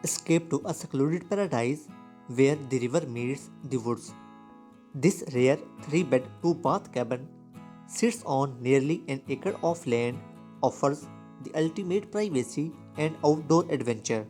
escape to a secluded paradise where the river meets the woods. This rare 3-bed 2-bath cabin sits on nearly an acre of land, offers the ultimate privacy and outdoor adventure.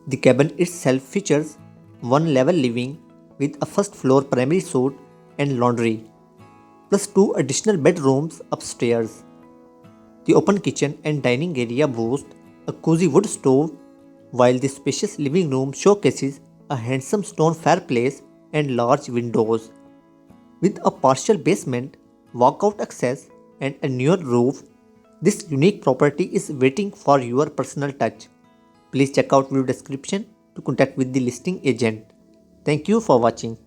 The cabin itself features one level living with a first floor primary suite and laundry, plus two additional bedrooms upstairs. The open kitchen and dining area boast a cozy wood stove, while the spacious living room showcases a handsome stone fireplace and large windows. With a partial basement, walkout access, and a newer roof, this unique property is waiting for your personal touch. Please check out video description to contact with the listing agent. Thank you for watching.